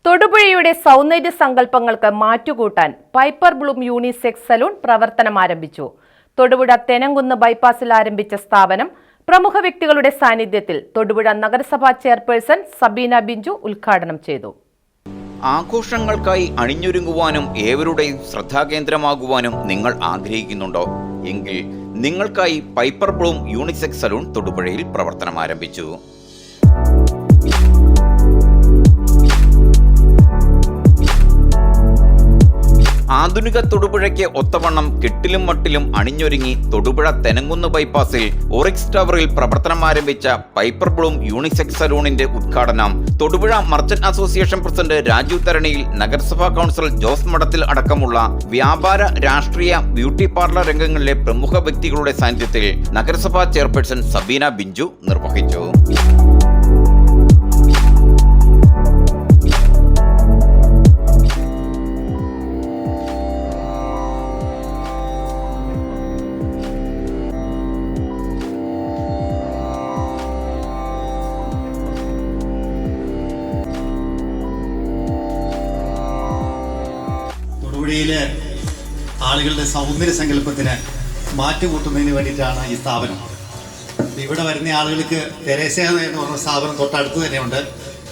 തൊടുപുഴയുടെ സൗന്ദര്യ സങ്കല്പങ്ങൾക്ക് മാറ്റുകൂട്ടാൻ piper Bloom unisex salon പ്രവർത്തനം ആരംഭിച്ചു. തൊടുപുഴ തെനങ്കുന്ന് ബൈപ്പാസിൽ ആരംഭിച്ച സ്ഥാപനം പ്രമുഖ വ്യക്തികളുടെ സാന്നിധ്യത്തിൽ തൊടുപുഴ നഗരസഭാ ചെയർപേഴ്സൺ സബീന ബിഞ്ചു ഉദ്ഘാടനം ചെയ്തു. ആഘോഷങ്ങൾക്കായി അണിഞ്ഞൊരുങ്ങുവാനും ഏവരുടെയും ശ്രദ്ധാകേന്ദ്രമാകുവാനും നിങ്ങൾ ആഗ്രഹിക്കുന്നുണ്ടോ എങ്കിൽ നിങ്ങൾക്കായി പൈപ്പർ ബ്ലൂം യൂണിസെക്സ് സലൂൺ തൊടുപുഴയിൽ പ്രവർത്തനം ആരംഭിച്ചു. ആധുനിക തൊടുപുഴയ്ക്ക് ഒത്തവണ്ണം കെട്ടിലും മട്ടിലും അണിഞ്ഞൊരുങ്ങി തൊടുപുഴ തെനങ്കുന്ന് ബൈപ്പാസിൽ ഓറിക്സ് ടവറിൽ പ്രവർത്തനം ആരംഭിച്ച പൈപ്പർ ബ്ലൂം യൂണിസെക്സ് സലൂണിന്റെ ഉദ്ഘാടനം Thodupuzha merchant association president Raju Tharaniyil, നഗരസഭാ കൗൺസിലർ ജോസ് മഠത്തിൽ അടക്കമുള്ള വ്യാപാര, രാഷ്ട്രീയ, ബ്യൂട്ടി പാർലർ രംഗങ്ങളിലെ പ്രമുഖ വ്യക്തികളുടെ സാന്നിധ്യത്തിൽ നഗരസഭാ ചെയർപേഴ്സൺ സബീന ബിഞ്ചു നിർവഹിച്ചു. തൊടുപുഴയിലെ ആളുകളുടെ സൗന്ദര്യ സങ്കല്പത്തിന് മാറ്റുകൂട്ടുന്നതിന് വേണ്ടിയിട്ടാണ് ഈ സ്ഥാപനം. ഇവിടെ വരുന്ന ആളുകൾക്ക് തെരേസ എന്ന് പറഞ്ഞ സ്ഥാപനം തൊട്ടടുത്ത് തന്നെയുണ്ട്.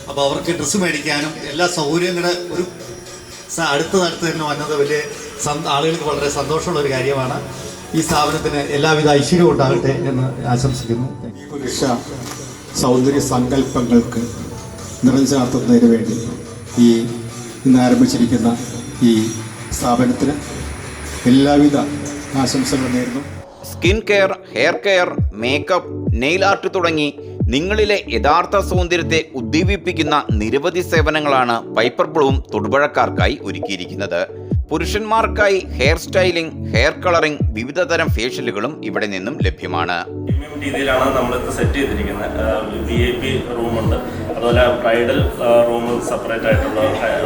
അപ്പോൾ അവർക്ക് ഡ്രസ്സ് മേടിക്കാനും എല്ലാ സൗകര്യങ്ങളുടെ ഒരു അടുത്ത് തന്നെ വന്നത് വലിയ ആളുകൾക്ക് വളരെ സന്തോഷമുള്ള ഒരു കാര്യമാണ്. ഈ സ്ഥാപനത്തിന് എല്ലാവിധ ഐശ്വര്യവും ഉണ്ടാകട്ടെ എന്ന് ആശംസിക്കുന്നു. പുരുഷ സൗന്ദര്യ സങ്കല്പങ്ങൾക്ക് നിറഞ്ചാർത്തുന്നതിന് വേണ്ടി ഇന്ന് ആരംഭിച്ചിരിക്കുന്ന ഈ സ്ഥാപനത്തിന് എല്ലാവിധ ആശംസകളും നേരുന്നു. Skin care, hair care, makeup, nail art തുടങ്ങി നിങ്ങളിലെ യഥാർത്ഥ സൗന്ദര്യത്തെ ഉദ്ദീപിപ്പിക്കുന്ന നിരവധി സേവനങ്ങളാണ് പൈപ്പർ ബ്ലൂം തൊടുപുഴക്കാർക്കായി ഒരുക്കിയിരിക്കുന്നത്. പുരുഷന്മാർക്കായി ഹെയർ സ്റ്റൈലിംഗ്, ഹെയർ കളറിംഗ്, വിവിധ തരം ഫേഷ്യലുകളും ഇവിടെ നിന്നും ലഭ്യമാണ്. രീതിയിലാണ് നമ്മൾ സെറ്റ് ചെയ്തിരിക്കുന്നത്. VIP റൂമുണ്ട്, അതുപോലെ ബ്രൈഡൽ റൂം സെപ്പറേറ്റ് ആയിട്ടുള്ള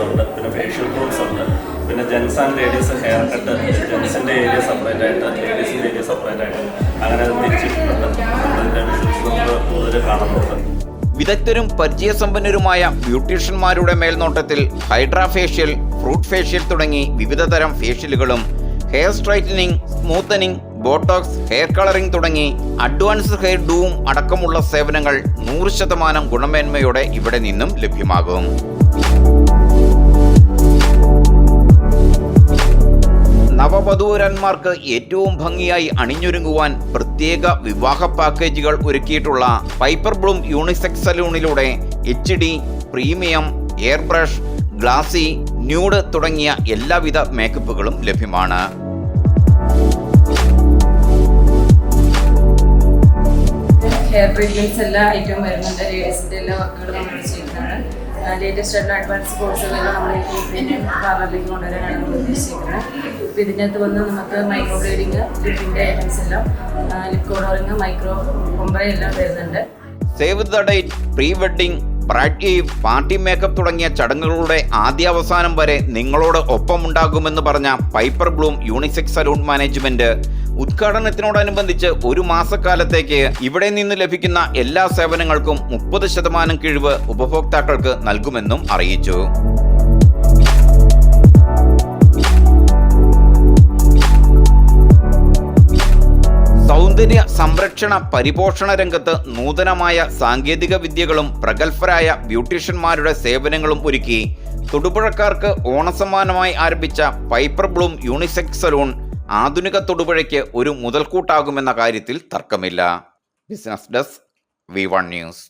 ഉണ്ട്, പിന്നെ ഫേഷ്യൽ റൂംസ് ഉണ്ട്, പിന്നെ gents and ladies hair cut, ജെൻസിൻ്റെ ഏരിയ സെപ്പറേറ്റ് ആയിട്ട്, ലേഡീസിൻ്റെ ഏരിയ സെപ്പറേറ്റ് ആയിട്ട് അങ്ങനെ തിരിച്ചിട്ടുണ്ട്. അതിൻ്റെ വിഷ്വൽസ് കൂടുതൽ കാണുന്നുണ്ട്. വിദഗ്ധരും പരിചയസമ്പന്നരുമായ ബ്യൂട്ടീഷ്യന്മാരുടെ മേൽനോട്ടത്തിൽ ഹൈഡ്രാ ഫേഷ്യൽ, ഫ്രൂട്ട് ഫേഷ്യൽ തുടങ്ങി വിവിധ തരം ഫേഷ്യലുകളും, hair straightening, smoothening, botox, hair colouring തുടങ്ങി അഡ്വാൻസ്ഡ് ഹെയർ ഡൂവും അടക്കമുള്ള സേവനങ്ങൾ 100% ഗുണമേന്മയോടെ ഇവിടെ നിന്നും ലഭ്യമാകും. നവവധൂവരന്മാർക്ക് ഏറ്റവും ഭംഗിയായി അണിഞ്ഞൊരുങ്ങുവാൻ പ്രത്യേക വിവാഹ പാക്കേജുകൾ ഒരുക്കിയിട്ടുള്ള പൈപ്പർ ബ്ലൂം യൂണിസെക്സ് സലൂണിലൂടെ HD, premium, air brush, glassy, nude തുടങ്ങിയ എല്ലാവിധ മേക്കപ്പുകളും ലഭ്യമാണ്. ഹെയർ ട്രീറ്റ്മെൻറ്റ്സ് എല്ലാ ഐറ്റവും വരുന്നുണ്ട്. ലേഡീസിൻ്റെ എല്ലാ വർക്കുകളും നമ്മൾ ചെയ്യുന്നതാണ്. ലേറ്റസ്റ്റ് ആയിട്ടുള്ള അഡ്വാൻസ് കോഴ്സുകളെല്ലാം നമ്മൾ പ്രീമിയം പാർലറിലേക്ക് കൊണ്ടുവരാനാണ് നമ്മൾ ഉദ്ദേശിക്കുന്നത്. അപ്പോൾ ഇതിനകത്ത് വന്ന് നമുക്ക് മൈക്രോ ബ്ലേഡിങ്, ലിപ്പിൻ്റെ ഐറ്റംസ് എല്ലാം, ലിപ് കോളറിങ്, മൈക്രോ കൊമ്പറ എല്ലാം വരുന്നുണ്ട്. Save the date, pre wedding, bride eve, party makeup തുടങ്ങിയ ചടങ്ങുകളുടെ ആദ്യാവസാനം വരെ നിങ്ങളോട് ഒപ്പമുണ്ടാകുമെന്ന് പറഞ്ഞ Piper Bloom unisex salon management ഉദ്ഘാടനത്തിനോടനുബന്ധിച്ച് ഒരു മാസക്കാലത്തേക്ക് ഇവിടെ നിന്ന് ലഭിക്കുന്ന എല്ലാ സേവനങ്ങൾക്കും 30% കിഴിവ് ഉപഭോക്താക്കൾക്ക് നൽകുമെന്നും അറിയിച്ചു. സൗന്ദര്യ സംരക്ഷണ പരിപോഷണ രംഗത്ത് നൂതനമായ സാങ്കേതിക വിദ്യകളും പ്രഗത്ഭരായ ബ്യൂട്ടീഷ്യന്മാരുടെ സേവനങ്ങളും ഒരുക്കി തൊടുപുഴക്കാർക്ക് ഓണസമ്മാനമായി ആരംഭിച്ച പൈപ്പർ ബ്ലൂം യൂണിസെക്സ് സലൂൺ ആധുനിക തൊടുപുഴയ്ക്ക് ഒരു മുതൽക്കൂട്ടാകുമെന്ന കാര്യത്തിൽ തർക്കമില്ല. Business desk, V1 news.